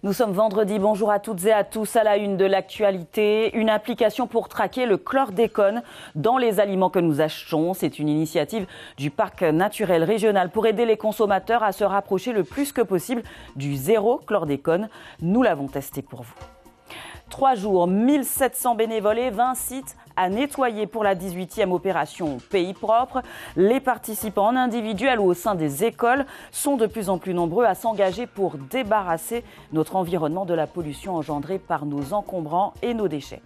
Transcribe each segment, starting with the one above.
Nous sommes vendredi, bonjour à toutes et à tous. À la une de l'actualité, une application pour traquer le chlordécone dans les aliments que nous achetons. C'est une initiative du parc naturel régional pour aider les consommateurs à se rapprocher le plus que possible du zéro chlordécone. Nous l'avons testé pour vous. 3 jours, 1700 bénévoles et 20 sites à nettoyer pour la 18e opération Pays propre. Les participants en individuel ou au sein des écoles sont de plus en plus nombreux à s'engager pour débarrasser notre environnement de la pollution engendrée par nos encombrants et nos déchets.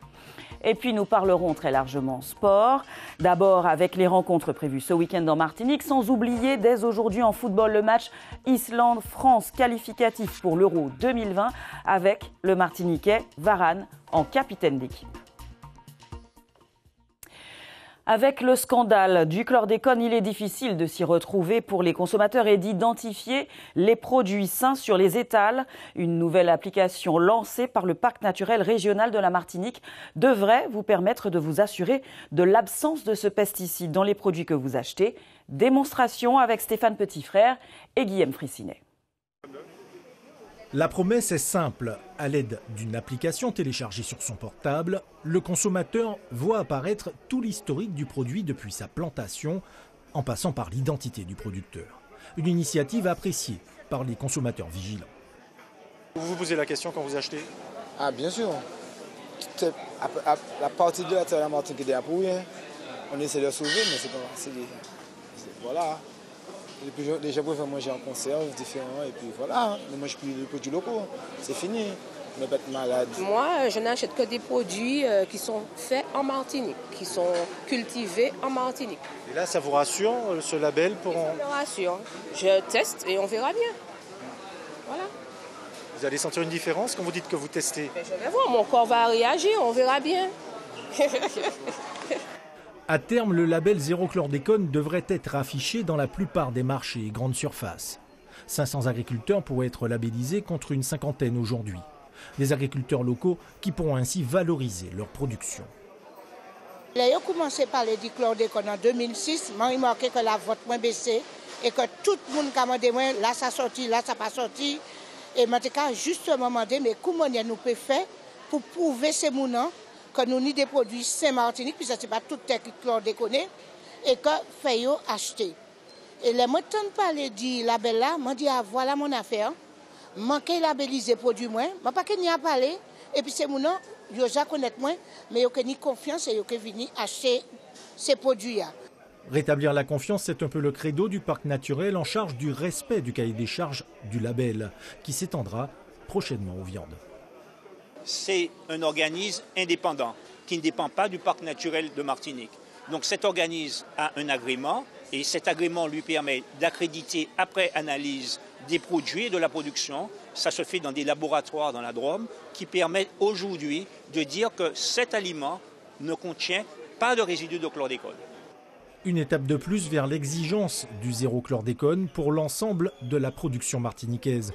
Et puis nous parlerons très largement sport. D'abord avec les rencontres prévues ce week-end en Martinique, sans oublier dès aujourd'hui en football le match Islande-France qualificatif pour l'Euro 2020 avec le Martiniquais Varane en capitaine d'équipe. Avec le scandale du chlordécone, il est difficile de s'y retrouver pour les consommateurs et d'identifier les produits sains sur les étals. Une nouvelle application lancée par le parc naturel régional de la Martinique devrait vous permettre de vous assurer de l'absence de ce pesticide dans les produits que vous achetez. Démonstration avec Stéphane Petitfrère et Guillaume Frissinet. La promesse est simple. À l'aide d'une application téléchargée sur son portable, le consommateur voit apparaître tout l'historique du produit depuis sa plantation, en passant par l'identité du producteur. Une initiative appréciée par les consommateurs vigilants. Vous vous posez la question quand vous achetez? Ah bien sûr. La partie de la Martinique est approuillée. On essaie de sauver, mais c'est pas... Voilà. Les gens peuvent manger en conserve différents et puis voilà, ne mange plus les produits locaux, c'est fini, ne pas être malade. Moi, je n'achète que des produits qui sont faits en Martinique, qui sont cultivés en Martinique. Et là, ça vous rassure, ce label pour... Ça me rassure. Je teste et on verra bien. Voilà. Vous allez sentir une différence quand vous dites que vous testez? Mais je vais voir, mon corps va réagir, on verra bien. À terme, le label zéro chlordécone devrait être affiché dans la plupart des marchés et grandes surfaces. 500 agriculteurs pourraient être labellisés contre une cinquantaine aujourd'hui. Des agriculteurs locaux qui pourront ainsi valoriser leur production. J'ai commencé par le chlordécone en 2006, j'ai remarqué que la vente a baissé et que tout le monde a demandé, là ça sorti, là ça pas sorti. Et maintenant, justement, demandé, mais comment nous pouvons faire pour prouver ces mounants que nous avons des produits Saint-Martinique, puis ça c'est pas tout le chlordécone, et que fait acheter. Et les mots de parler du label là, m'ont dit ah, voilà mon affaire, manquer labelliser produit moins, m'a pas qu'il n'y a parlé, et puis c'est mon nom, je déjà connaître moins, mais yo que ni confiance et yo que venir acheter ces produits là. Rétablir la confiance, c'est un peu le credo du parc naturel en charge du respect du cahier des charges du label, qui s'étendra prochainement aux viandes. C'est un organisme indépendant qui ne dépend pas du parc naturel de Martinique. Donc cet organisme a un agrément et cet agrément lui permet d'accréditer après analyse des produits et de la production. Ça se fait dans des laboratoires dans la Drôme qui permettent aujourd'hui de dire que cet aliment ne contient pas de résidus de chlordécone. Une étape de plus vers l'exigence du zéro chlordécone pour l'ensemble de la production martiniquaise.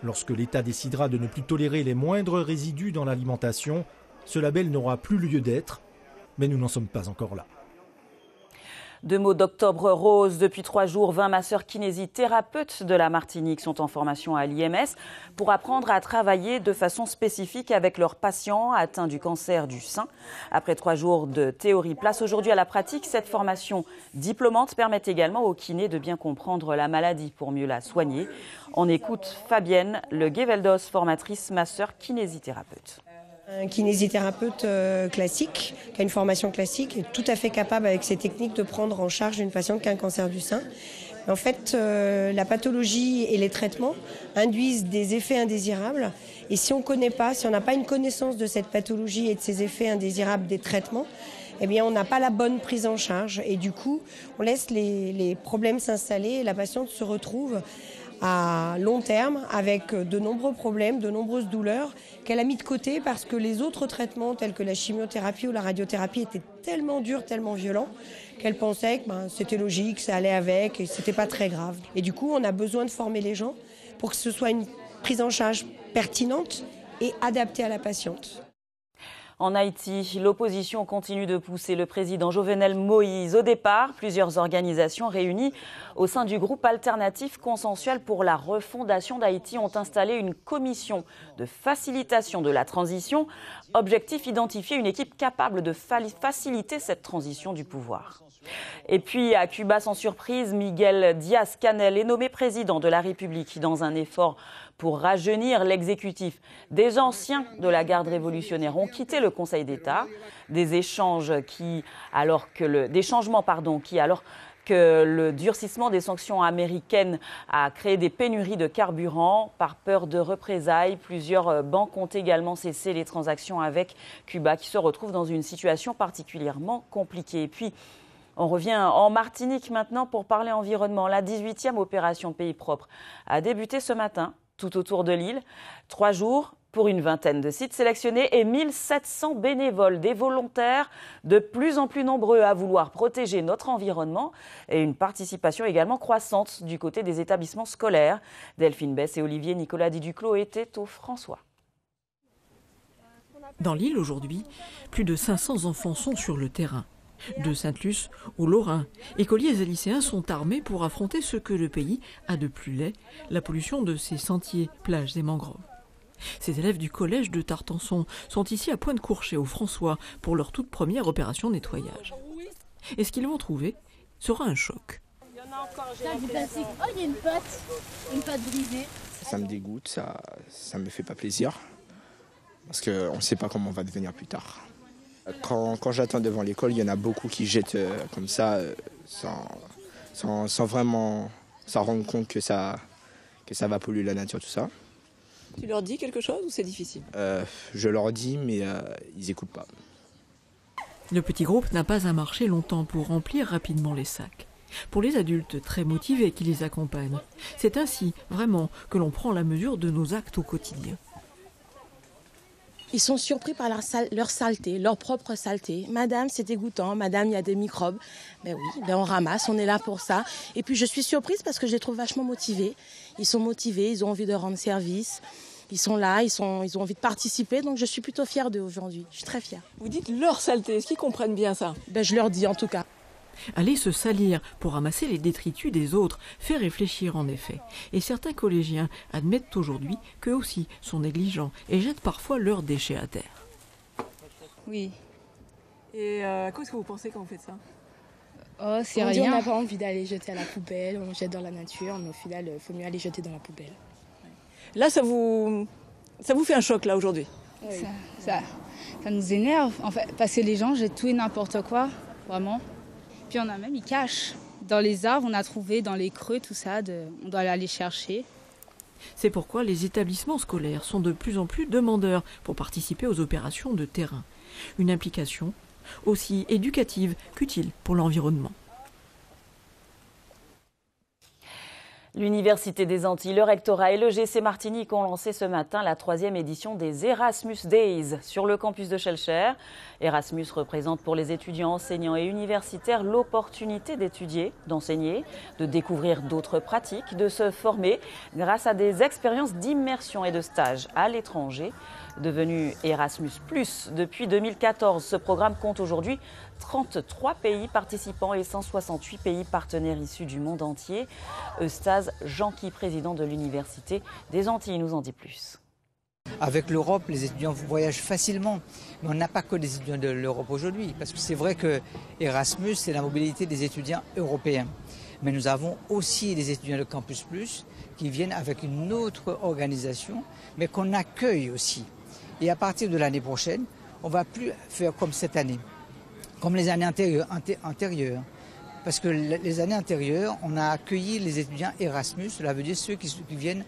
Lorsque l'État décidera de ne plus tolérer les moindres résidus dans l'alimentation, ce label n'aura plus lieu d'être, mais nous n'en sommes pas encore là. 2 mots d'Octobre Rose. Depuis 3 jours, 20 masseurs kinésithérapeutes de la Martinique sont en formation à l'IMS pour apprendre à travailler de façon spécifique avec leurs patients atteints du cancer du sein. Après 3 jours de théorie, place aujourd'hui à la pratique. Cette formation diplômante permet également aux kinés de bien comprendre la maladie pour mieux la soigner. On écoute Fabienne Le Gueveldos, formatrice masseur kinésithérapeute. Un kinésithérapeute classique, qui a une formation classique, est tout à fait capable avec ses techniques de prendre en charge une patiente qui a un cancer du sein. En fait, la pathologie et les traitements induisent des effets indésirables. Et si on ne connaît pas, si on n'a pas une connaissance de cette pathologie et de ces effets indésirables des traitements, eh bien, on n'a pas la bonne prise en charge. Et du coup, on laisse les problèmes s'installer et la patiente se retrouve à long terme avec de nombreux problèmes, de nombreuses douleurs qu'elle a mis de côté parce que les autres traitements tels que la chimiothérapie ou la radiothérapie étaient tellement durs, tellement violents qu'elle pensait que c'était logique, ça allait avec et c'était pas très grave. Et du coup, on a besoin de former les gens pour que ce soit une prise en charge pertinente et adaptée à la patiente. En Haïti, l'opposition continue de pousser le président Jovenel Moïse au départ. Plusieurs organisations réunies au sein du groupe alternatif consensuel pour la refondation d'Haïti ont installé une commission de facilitation de la transition. Objectif, identifier une équipe capable de faciliter cette transition du pouvoir. Et puis à Cuba, sans surprise, Miguel Díaz-Canel est nommé président de la République dans un effort pour rajeunir l'exécutif. Des anciens de la garde révolutionnaire ont quitté le Conseil d'État. Des changements qui, alors que le durcissement des sanctions américaines a créé des pénuries de carburant. Par peur de représailles, plusieurs banques ont également cessé les transactions avec Cuba, qui se retrouve dans une situation particulièrement compliquée. Et puis, on revient en Martinique maintenant pour parler environnement. La 18e opération Pays propre a débuté ce matin tout autour de l'île. 3 jours pour une vingtaine de sites sélectionnés et 1700 bénévoles, des volontaires de plus en plus nombreux à vouloir protéger notre environnement et une participation également croissante du côté des établissements scolaires. Delphine Besse et Olivier Nicolas Diduclos étaient au François. Dans l'île aujourd'hui, plus de 500 enfants sont sur le terrain. De Sainte-Luce au Lorrain, écoliers et lycéens sont armés pour affronter ce que le pays a de plus laid, la pollution de ses sentiers, plages et mangroves. Ces élèves du collège de Tartançon sont ici à Pointe-Courchet au François pour leur toute première opération nettoyage. Et ce qu'ils vont trouver sera un choc. Il y a du plastique. Oh, il y a une pâte brisée. Ça me dégoûte, ça me fait pas plaisir parce qu'on ne sait pas comment on va devenir plus tard. Quand j'attends devant l'école, il y en a beaucoup qui jettent comme ça, sans vraiment s'en rendre compte que ça va polluer la nature, tout ça. Tu leur dis quelque chose ou c'est difficile? Je leur dis, mais ils n'écoutent pas. Le petit groupe n'a pas à marcher longtemps pour remplir rapidement les sacs. Pour les adultes très motivés qui les accompagnent, c'est ainsi, vraiment, que l'on prend la mesure de nos actes au quotidien. Ils sont surpris par leur saleté, leur propre saleté. Madame, c'est dégoûtant. Madame, il y a des microbes. Ben oui, on ramasse, on est là pour ça. Et puis je suis surprise parce que je les trouve vachement motivés. Ils sont motivés, ils ont envie de rendre service. Ils sont là, ils ont envie de participer. Donc je suis plutôt fière d'eux aujourd'hui. Je suis très fière. Vous dites leur saleté, est-ce qu'ils comprennent bien ça? Ben, je leur dis en tout cas. Aller se salir pour ramasser les détritus des autres fait réfléchir en effet. Et certains collégiens admettent aujourd'hui qu'eux aussi sont négligents et jettent parfois leurs déchets à terre. Oui. Et à quoi est-ce que vous pensez quand vous faites ça? Oh, c'est On dit rien. on n'a pas envie d'aller jeter à la poubelle, on jette dans la nature, mais au final, il faut mieux aller jeter dans la poubelle. Là, ça vous fait un choc là aujourd'hui? Oui. Ça nous énerve, en fait, parce que les gens jettent tout et n'importe quoi, vraiment. Puis on a même, ils cachent. Dans les arbres, on a trouvé dans les creux, tout ça, on doit aller chercher. C'est pourquoi les établissements scolaires sont de plus en plus demandeurs pour participer aux opérations de terrain. Une implication aussi éducative qu'utile pour l'environnement. L'Université des Antilles, le rectorat et le GC Martinique ont lancé ce matin la 3e édition des Erasmus Days sur le campus de Schellcher. Erasmus représente pour les étudiants, enseignants et universitaires l'opportunité d'étudier, d'enseigner, de découvrir d'autres pratiques, de se former grâce à des expériences d'immersion et de stage à l'étranger. Devenu Erasmus+ depuis 2014, ce programme compte aujourd'hui 33 pays participants et 168 pays partenaires issus du monde entier. Eustace Jeanqui, président de l'Université des Antilles, nous en dit plus. Avec l'Europe, les étudiants voyagent facilement. Mais on n'a pas que des étudiants de l'Europe aujourd'hui. Parce que c'est vrai que Erasmus, c'est la mobilité des étudiants européens. Mais nous avons aussi des étudiants de Campus Plus qui viennent avec une autre organisation, mais qu'on accueille aussi. Et à partir de l'année prochaine, on ne va plus faire comme cette année, comme les années antérieures. Parce que les années antérieures, on a accueilli les étudiants Erasmus, cela veut dire ceux qui viennent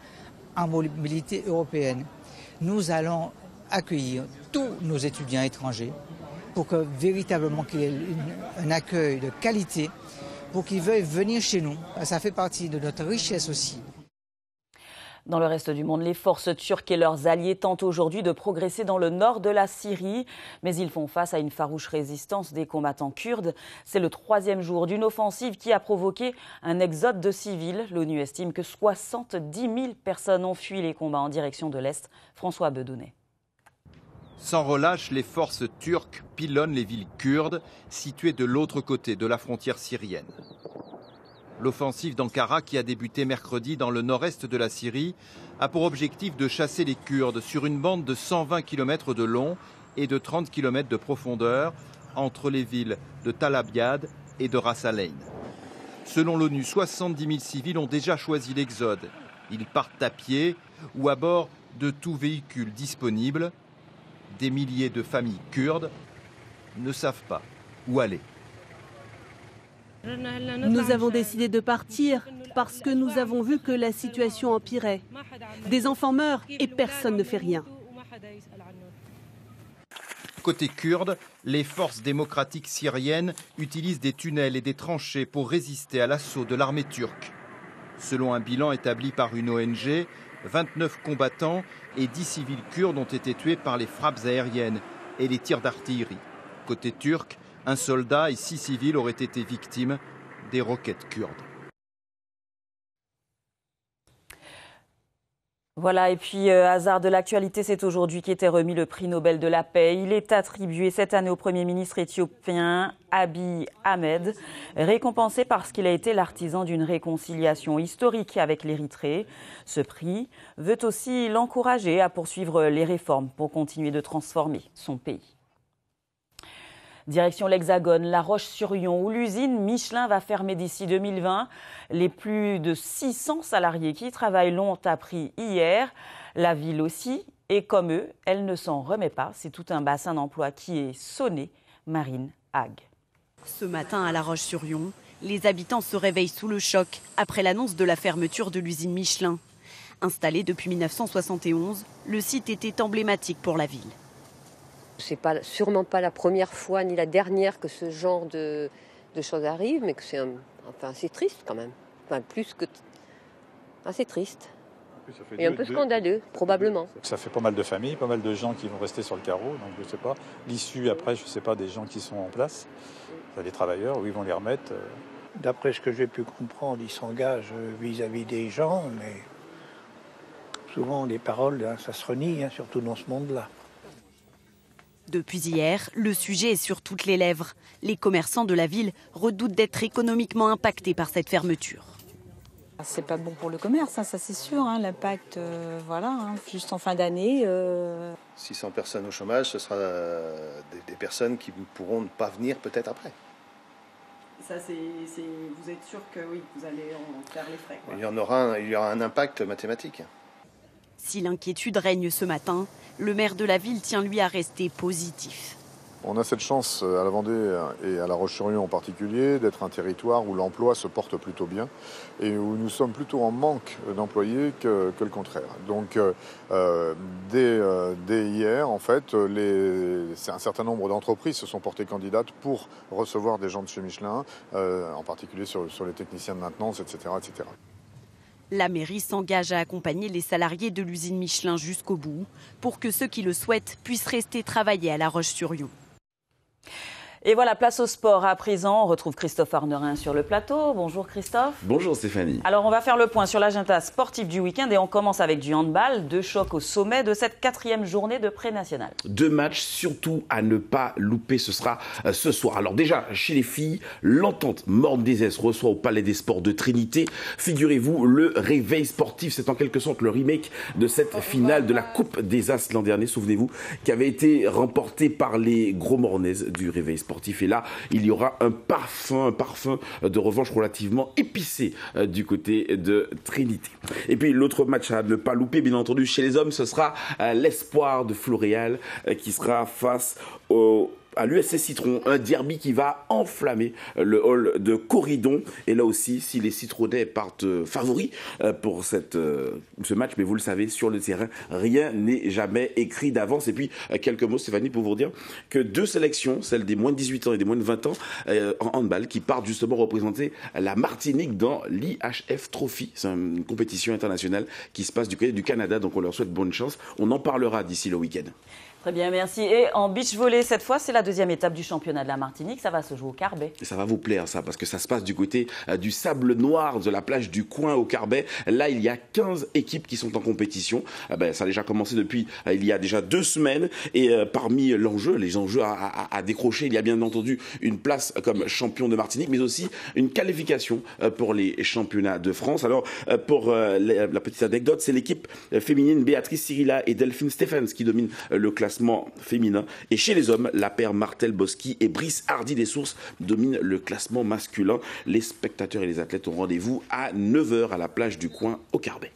en mobilité européenne. Nous allons accueillir tous nos étudiants étrangers pour que véritablement qu'il y ait un accueil de qualité, pour qu'ils veuillent venir chez nous. Ça fait partie de notre richesse aussi. Dans le reste du monde, les forces turques et leurs alliés tentent aujourd'hui de progresser dans le nord de la Syrie, mais ils font face à une farouche résistance des combattants kurdes. C'est le 3e jour d'une offensive qui a provoqué un exode de civils. L'ONU estime que 70 000 personnes ont fui les combats en direction de l'Est. François Bedounet. Sans relâche, les forces turques pilonnent les villes kurdes situées de l'autre côté de la frontière syrienne. L'offensive d'Ankara, qui a débuté mercredi dans le nord-est de la Syrie, a pour objectif de chasser les Kurdes sur une bande de 120 km de long et de 30 km de profondeur entre les villes de Tal Abyad et de Ras Al Ain. Selon l'ONU, 70 000 civils ont déjà choisi l'exode. Ils partent à pied ou à bord de tout véhicule disponible. Des milliers de familles kurdes ne savent pas où aller. Nous avons décidé de partir parce que nous avons vu que la situation empirait. Des enfants meurent et personne ne fait rien. Côté kurde, les forces démocratiques syriennes utilisent des tunnels et des tranchées pour résister à l'assaut de l'armée turque. Selon un bilan établi par une ONG, 29 combattants et 10 civils kurdes ont été tués par les frappes aériennes et les tirs d'artillerie. Côté turc, un soldat et 6 civils auraient été victimes des roquettes kurdes. Voilà, et puis hasard de l'actualité, c'est aujourd'hui qu'était remis le prix Nobel de la paix. Il est attribué cette année au Premier ministre éthiopien Abiy Ahmed, récompensé parce qu'il a été l'artisan d'une réconciliation historique avec l'Érythrée. Ce prix veut aussi l'encourager à poursuivre les réformes pour continuer de transformer son pays. Direction l'Hexagone, La Roche-sur-Yon, où l'usine Michelin va fermer d'ici 2020. Les plus de 600 salariés qui y travaillent l'ont appris hier. La ville aussi, et comme eux, elle ne s'en remet pas. C'est tout un bassin d'emploi qui est sonné. Marine Hague. Ce matin à La Roche-sur-Yon, les habitants se réveillent sous le choc après l'annonce de la fermeture de l'usine Michelin. Installé depuis 1971, le site était emblématique pour la ville. C'est sûrement pas la première fois ni la dernière que ce genre de choses arrivent, mais que c'est triste quand même. Enfin, plus que... c'est triste. Et un peu scandaleux, probablement. Ça fait pas mal de familles, pas mal de gens qui vont rester sur le carreau, donc je sais pas. L'issue après, je sais pas, des gens qui sont en place, des travailleurs, où ils vont les remettre. D'après ce que j'ai pu comprendre, ils s'engagent vis-à-vis des gens, mais souvent les paroles, ça se renie, surtout dans ce monde-là. Depuis hier, le sujet est sur toutes les lèvres. Les commerçants de la ville redoutent d'être économiquement impactés par cette fermeture. C'est pas bon pour le commerce, ça c'est sûr. L'impact, juste en fin d'année. 600 personnes au chômage, ce sera des personnes qui pourront ne pas venir peut-être après. Ça, vous êtes sûr que oui, vous allez en faire les frais, quoi. Il y aura un impact mathématique. Si l'inquiétude règne ce matin, le maire de la ville tient lui à rester positif. On a cette chance à la Vendée et à La Roche-sur-Yon en particulier d'être un territoire où l'emploi se porte plutôt bien et où nous sommes plutôt en manque d'employés que le contraire. Donc dès hier, en fait, un certain nombre d'entreprises se sont portées candidates pour recevoir des gens de chez Michelin, en particulier sur les techniciens de maintenance, etc., etc. La mairie s'engage à accompagner les salariés de l'usine Michelin jusqu'au bout pour que ceux qui le souhaitent puissent rester travailler à La Roche-sur-Yon. Et voilà, place au sport à présent. On retrouve Christophe Arnerin sur le plateau. Bonjour Christophe. Bonjour Stéphanie. Alors on va faire le point sur l'agenda sportif du week-end et on commence avec du handball. 2 chocs au sommet de cette 4e journée de pré-national. 2 matchs surtout à ne pas louper, ce sera ce soir. Alors déjà, chez les filles, l'entente Morne des As reçoit au Palais des Sports de Trinité. Figurez-vous, le réveil sportif, c'est en quelque sorte le remake de cette finale de la Coupe des As l'an dernier, souvenez-vous, qui avait été remportée par les Gros Mornaises du réveil sportif. Et là, il y aura un parfum de revanche relativement épicé du côté de Trinité. Et puis l'autre match à ne pas louper, bien entendu, chez les hommes, ce sera l'espoir de Floréal qui sera face à l'USC Citron, un derby qui va enflammer le hall de Corridon. Et là aussi, si les Citronnais partent favoris pour ce match, mais vous le savez, sur le terrain, rien n'est jamais écrit d'avance. Et puis, quelques mots, Stéphanie, pour vous dire que 2 sélections, celle des moins de 18 ans et des moins de 20 ans, en handball, qui partent justement représenter la Martinique dans l'IHF Trophy. C'est une compétition internationale qui se passe du côté du Canada, donc on leur souhaite bonne chance. On en parlera d'ici le week-end. Très bien, merci. Et en beach volley, cette fois, c'est la deuxième étape du championnat de la Martinique, ça va se jouer au Carbet. Ça va vous plaire ça, parce que ça se passe du côté du sable noir de la plage du Coin au Carbet. Là, il y a 15 équipes qui sont en compétition. Ça a déjà commencé depuis il y a déjà 2 semaines. Et parmi les enjeux à décrocher, il y a bien entendu une place comme champion de Martinique, mais aussi une qualification pour les championnats de France. Alors, pour la petite anecdote, c'est l'équipe féminine Béatrice Cyrilla et Delphine Stephens qui domine le classement féminin. Et chez les hommes, la paire Martel Boschi et Brice Hardy des Sources dominent le classement masculin. Les spectateurs et les athlètes ont rendez-vous à 9h à la plage du Coin au Carbet.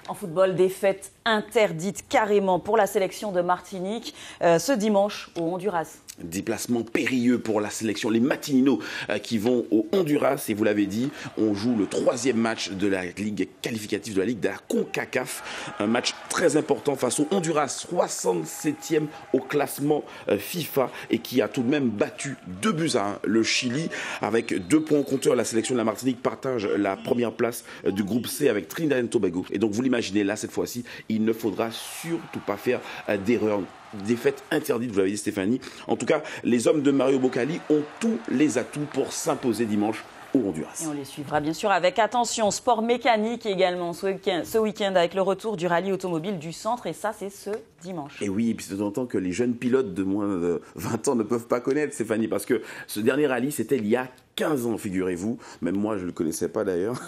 En football, défaite interdite carrément pour la sélection de Martinique ce dimanche au Honduras. Déplacement périlleux pour la sélection, les Matininos qui vont au Honduras, et vous l'avez dit, on joue le 3e match de la Ligue qualificative de la Ligue de la CONCACAF, un match très important face au Honduras, 67e au classement FIFA et qui a tout de même battu 2-1 le Chili avec 2 points au compteur. La sélection de la Martinique partage la première place du groupe C avec Trinidad et Tobago, et donc vous l'imaginez, là cette fois-ci, il ne faudra surtout pas faire d'erreur. Défaite interdite, vous l'avez dit Stéphanie. En tout cas, les hommes de Mario Boccali ont tous les atouts pour s'imposer dimanche au Honduras. Et on les suivra bien sûr avec attention. Sport mécanique également ce week-end avec le retour du rallye automobile du centre, et ça c'est ce dimanche. Et oui, et puis c'est d'autant que les jeunes pilotes de moins de 20 ans ne peuvent pas connaître, Stéphanie, parce que ce dernier rallye c'était il y a 15 ans, figurez-vous. Même moi, je ne le connaissais pas d'ailleurs.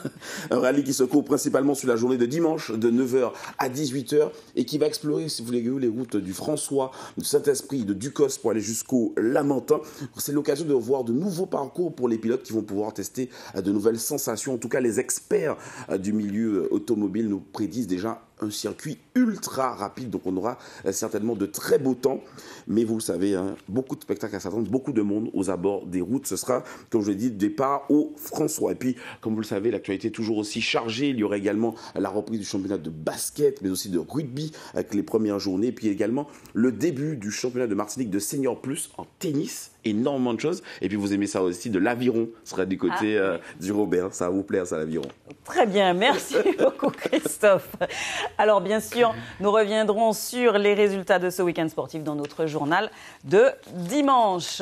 Un rallye qui se court principalement sur la journée de dimanche, de 9h à 18h, et qui va explorer, si vous voulez, les routes du François, du Saint-Esprit, de Ducos pour aller jusqu'au Lamentin. C'est l'occasion de voir de nouveaux parcours pour les pilotes qui vont pouvoir tester de nouvelles sensations. En tout cas, les experts du milieu automobile nous prédisent déjà un circuit ultra rapide, donc on aura certainement de très beaux temps, mais vous le savez, beaucoup de spectacles à s'attendre, beaucoup de monde aux abords des routes. Ce sera, comme je l'ai dit, départ au François. Et puis, comme vous le savez, l'actualité est toujours aussi chargée. Il y aura également la reprise du championnat de basket, mais aussi de rugby avec les premières journées, et puis également le début du championnat de Martinique de Senior Plus en tennis. Énormément de choses. Et puis vous aimez ça aussi, de l'aviron, ce sera du côté du Robert. Ça va vous plaire, ça, l'aviron. Très bien, merci beaucoup Christophe. Alors bien sûr, nous reviendrons sur les résultats de ce week-end sportif dans notre journal de dimanche.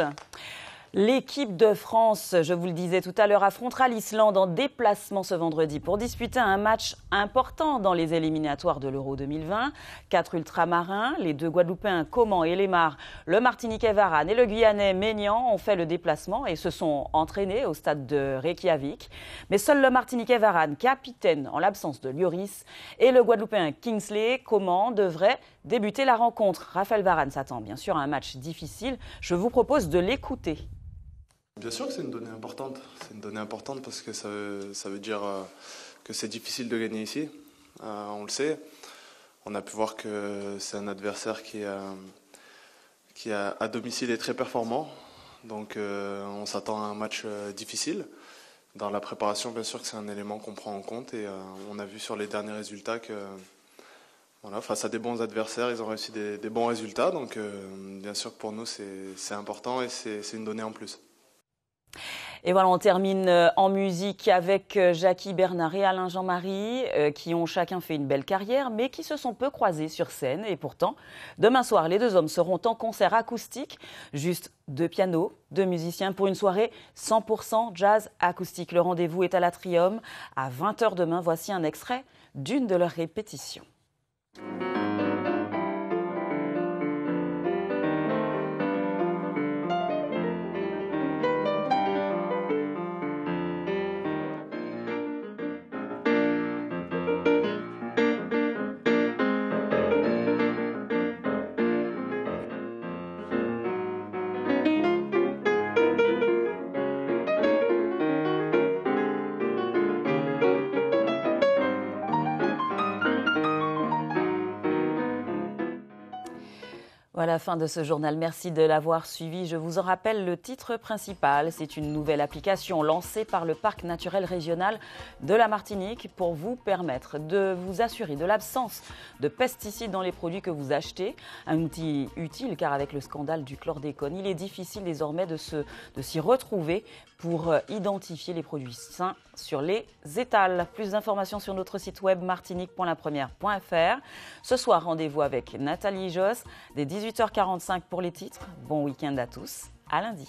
L'équipe de France, je vous le disais tout à l'heure, affrontera l'Islande en déplacement ce vendredi pour disputer un match important dans les éliminatoires de l'Euro 2020. 4 ultramarins, les 2 Guadeloupéens Coman et Lemar, le Martiniquais Varane et le Guyanais Maignan ont fait le déplacement et se sont entraînés au stade de Reykjavik. Mais seul le Martiniquais Varane, capitaine en l'absence de Lloris, et le Guadeloupéen Kingsley Coman devraient débuter la rencontre. Raphaël Varane s'attend bien sûr à un match difficile. Je vous propose de l'écouter. Bien sûr que c'est une donnée importante. C'est une donnée importante parce que ça veut dire que c'est difficile de gagner ici. On le sait. On a pu voir que c'est un adversaire qui à domicile est très performant. Donc on s'attend à un match difficile. Dans la préparation, bien sûr que c'est un élément qu'on prend en compte. Et on a vu sur les derniers résultats que face à des bons adversaires, ils ont réussi des bons résultats. Donc bien sûr que pour nous, c'est important et c'est une donnée en plus. Et voilà, on termine en musique avec Jackie Bernard et Alain Jean-Marie qui ont chacun fait une belle carrière mais qui se sont peu croisés sur scène. Et pourtant, demain soir, les 2 hommes seront en concert acoustique. Juste 2 pianos, 2 musiciens pour une soirée 100% jazz acoustique. Le rendez-vous est à l'Atrium à 20h demain. Voici un extrait d'une de leurs répétitions. Voilà, fin de ce journal. Merci de l'avoir suivi. Je vous en rappelle le titre principal. C'est une nouvelle application lancée par le Parc naturel régional de la Martinique pour vous permettre de vous assurer de l'absence de pesticides dans les produits que vous achetez. Un outil utile car avec le scandale du chlordécone, il est difficile désormais de s'y retrouver pour identifier les produits sains sur les étals. Plus d'informations sur notre site web martinique.lapremière.fr. Ce soir, rendez-vous avec Nathalie Josse dès 18h45 pour les titres. Bon week-end à tous. À lundi.